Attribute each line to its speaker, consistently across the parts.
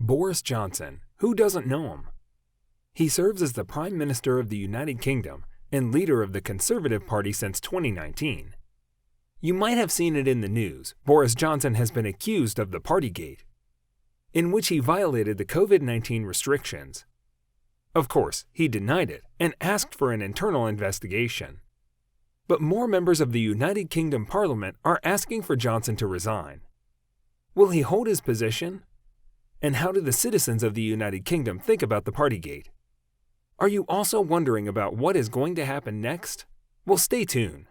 Speaker 1: Boris Johnson, who doesn't know him? He serves as the Prime Minister of the United Kingdom and leader of the Conservative Party since 2019. You might have seen it in the news. Boris Johnson has been accused of the Party Gate, in which he violated the COVID-19 restrictions. Of course, he denied it and asked for an internal investigation. But more members of the United Kingdom Parliament are asking for Johnson to resign. Will he hold his position? And how do the citizens of the United Kingdom think about the Party Gate? Are you also wondering about what is going to happen next? Well, stay tuned.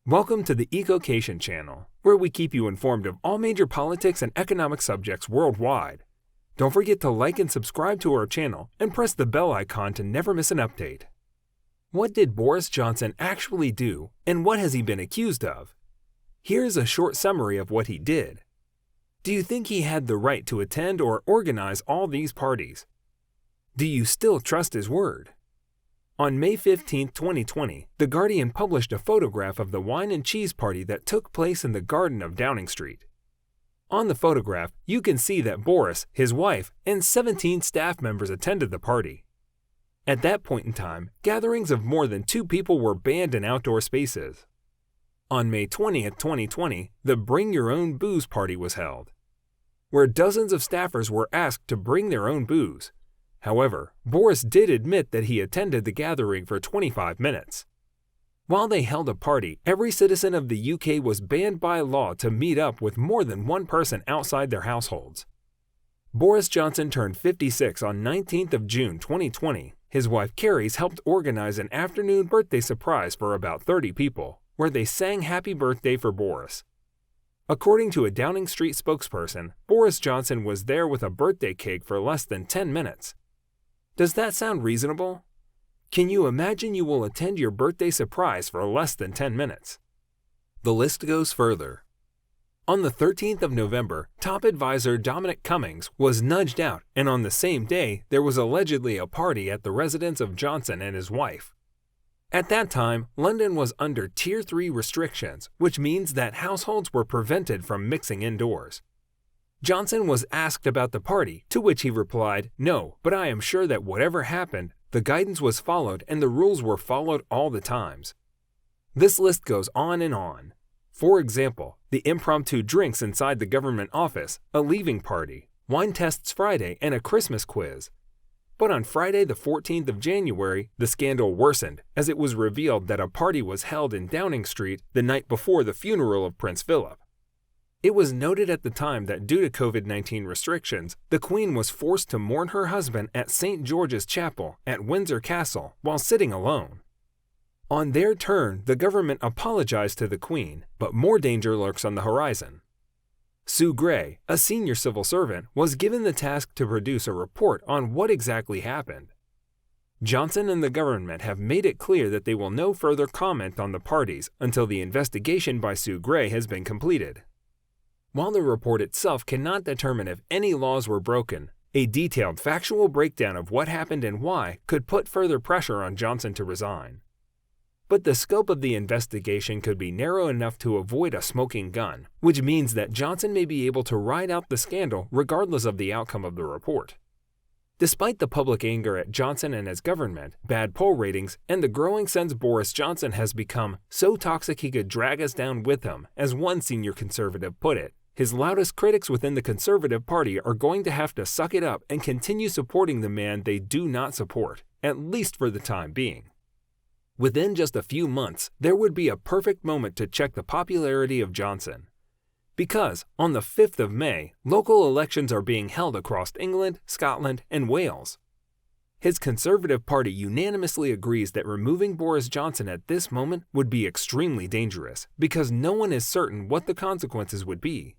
Speaker 1: Welcome to the Ecocation channel, where we keep you informed of all major politics and economic subjects worldwide. Don't forget to like and subscribe to our channel and press the bell icon to never miss an update. What did Boris Johnson actually do, and what has he been accused of? Here's a short summary of what he did. Do you think he had the right to attend or organize all these parties? Do you still trust his word? On May 15, 2020, The Guardian published a photograph of the wine and cheese party that took place in the garden of Downing Street. On the photograph, you can see that Boris, his wife, and 17 staff members attended the party. At that point in time, gatherings of more than 2 people were banned in outdoor spaces. On May 20, 2020, the Bring Your Own Booze party was held, where dozens of staffers were asked to bring their own booze. However, Boris did admit that he attended the gathering for 25 minutes. While they held a party, every citizen of the UK was banned by law to meet up with more than one person outside their households. Boris Johnson turned 56 on 19th of June 2020. His wife Carrie's helped organize an afternoon birthday surprise for about 30 people, where they sang Happy Birthday for Boris. According to a Downing Street spokesperson, Boris Johnson was there with a birthday cake for less than 10 minutes. Does that sound reasonable? Can you imagine you will attend your birthday surprise for less than 10 minutes? The list goes further. On the 13th of November, top advisor Dominic Cummings was nudged out, and on the same day, there was allegedly a party at the residence of Johnson and his wife. At that time, London was under Tier 3 restrictions, which means that households were prevented from mixing indoors. Johnson was asked about the party, to which he replied, "No, but I am sure that whatever happened, the guidance was followed and the rules were followed all the times." This list goes on and on. For example, the impromptu drinks inside the government office, a leaving party, wine tests Friday, and a Christmas quiz. But on Friday the 14th of January, the scandal worsened as it was revealed that a party was held in Downing Street the night before the funeral of Prince Philip. It was noted at the time that due to COVID-19 restrictions, the Queen was forced to mourn her husband at St. George's Chapel at Windsor Castle while sitting alone. On their turn, the government apologized to the Queen, but more danger lurks on the horizon. Sue Gray, a senior civil servant, was given the task to produce a report on what exactly happened. Johnson and the government have made it clear that they will no further comment on the parties until the investigation by Sue Gray has been completed. While the report itself cannot determine if any laws were broken, a detailed factual breakdown of what happened and why could put further pressure on Johnson to resign. But the scope of the investigation could be narrow enough to avoid a smoking gun, which means that Johnson may be able to ride out the scandal regardless of the outcome of the report. Despite the public anger at Johnson and his government, bad poll ratings, and the growing sense Boris Johnson has become so toxic he could drag us down with him, as one senior conservative put it, his loudest critics within the Conservative Party are going to have to suck it up and continue supporting the man they do not support, at least for the time being. Within just a few months, there would be a perfect moment to check the popularity of Johnson. Because, on the 5th of May, local elections are being held across England, Scotland, and Wales. His Conservative Party unanimously agrees that removing Boris Johnson at this moment would be extremely dangerous, because no one is certain what the consequences would be.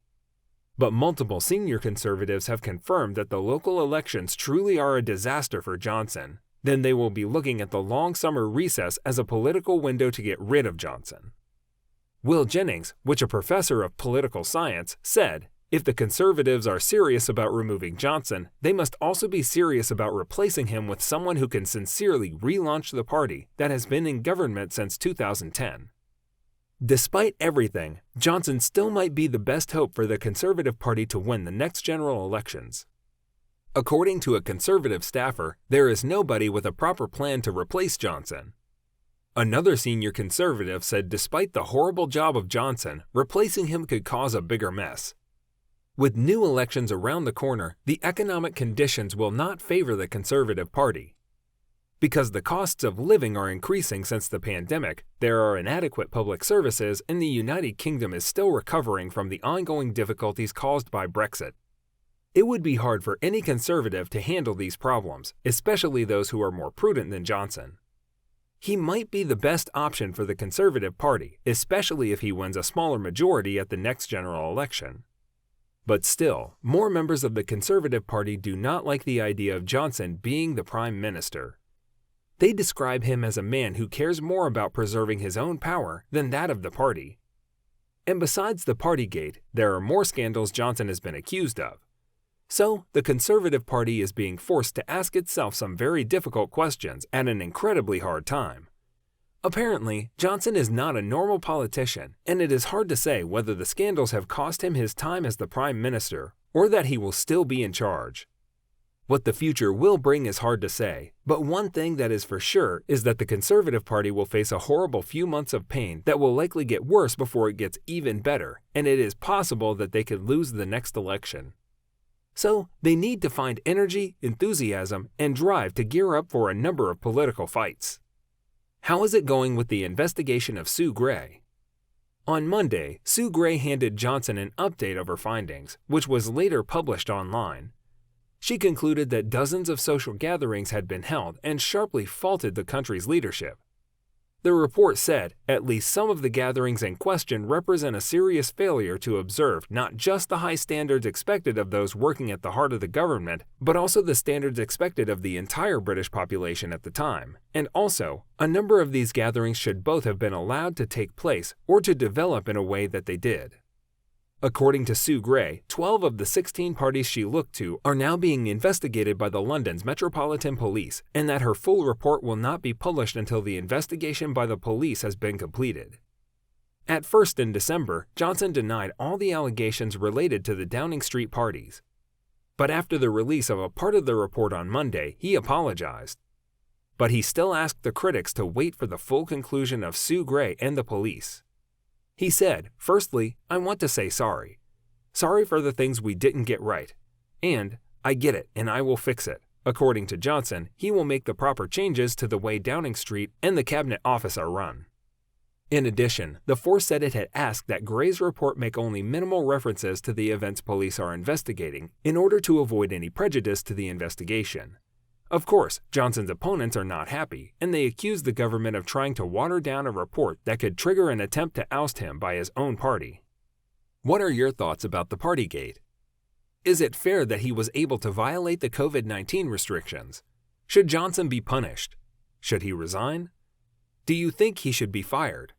Speaker 1: But multiple senior conservatives have confirmed that the local elections truly are a disaster for Johnson. Then they will be looking at the long summer recess as a political window to get rid of Johnson. Will Jennings, a professor of political science, said, "If the Conservatives are serious about removing Johnson, they must also be serious about replacing him with someone who can sincerely relaunch the party that has been in government since 2010. Despite everything, Johnson still might be the best hope for the Conservative Party to win the next general elections. According to a Conservative staffer, there is nobody with a proper plan to replace Johnson. Another senior Conservative said despite the horrible job of Johnson, replacing him could cause a bigger mess. With new elections around the corner, the economic conditions will not favor the Conservative Party. Because the costs of living are increasing since the pandemic, there are inadequate public services, and the United Kingdom is still recovering from the ongoing difficulties caused by Brexit. It would be hard for any Conservative to handle these problems, especially those who are more prudent than Johnson. He might be the best option for the Conservative Party, especially if he wins a smaller majority at the next general election. But still, more members of the Conservative Party do not like the idea of Johnson being the Prime Minister. They describe him as a man who cares more about preserving his own power than that of the party. And besides the Party Gate, there are more scandals Johnson has been accused of. So, the Conservative Party is being forced to ask itself some very difficult questions at an incredibly hard time. Apparently, Johnson is not a normal politician, and it is hard to say whether the scandals have cost him his time as the Prime Minister or that he will still be in charge. What the future will bring is hard to say, but one thing that is for sure is that the Conservative Party will face a horrible few months of pain that will likely get worse before it gets even better, and it is possible that they could lose the next election. So, they need to find energy, enthusiasm, and drive to gear up for a number of political fights. How is it going with the investigation of Sue Gray? On Monday, Sue Gray handed Johnson an update of her findings, which was later published online. She concluded that dozens of social gatherings had been held and sharply faulted the country's leadership. The report said at least some of the gatherings in question represent a serious failure to observe not just the high standards expected of those working at the heart of the government, but also the standards expected of the entire British population at the time. And also, a number of these gatherings should both have been allowed to take place or to develop in a way that they did. According to Sue Gray, 12 of the 16 parties she looked to are now being investigated by the London's Metropolitan Police, and that her full report will not be published until the investigation by the police has been completed. At first in December, Johnson denied all the allegations related to the Downing Street parties. But after the release of a part of the report on Monday, he apologized. But he still asked the critics to wait for the full conclusion of Sue Gray and the police. He said, "Firstly, I want to say sorry. Sorry for the things we didn't get right. And I get it, and I will fix it." According to Johnson, he will make the proper changes to the way Downing Street and the Cabinet Office are run. In addition, the force said it had asked that Gray's report make only minimal references to the events police are investigating in order to avoid any prejudice to the investigation. Of course, Johnson's opponents are not happy, and they accuse the government of trying to water down a report that could trigger an attempt to oust him by his own party. What are your thoughts about the Party Gate? Is it fair that he was able to violate the COVID-19 restrictions? Should Johnson be punished? Should he resign? Do you think he should be fired?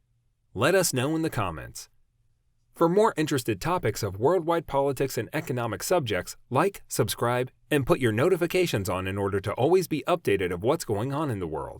Speaker 1: Let us know in the comments. For more interested topics of worldwide politics and economic subjects, like, subscribe, and put your notifications on in order to always be updated of what's going on in the world.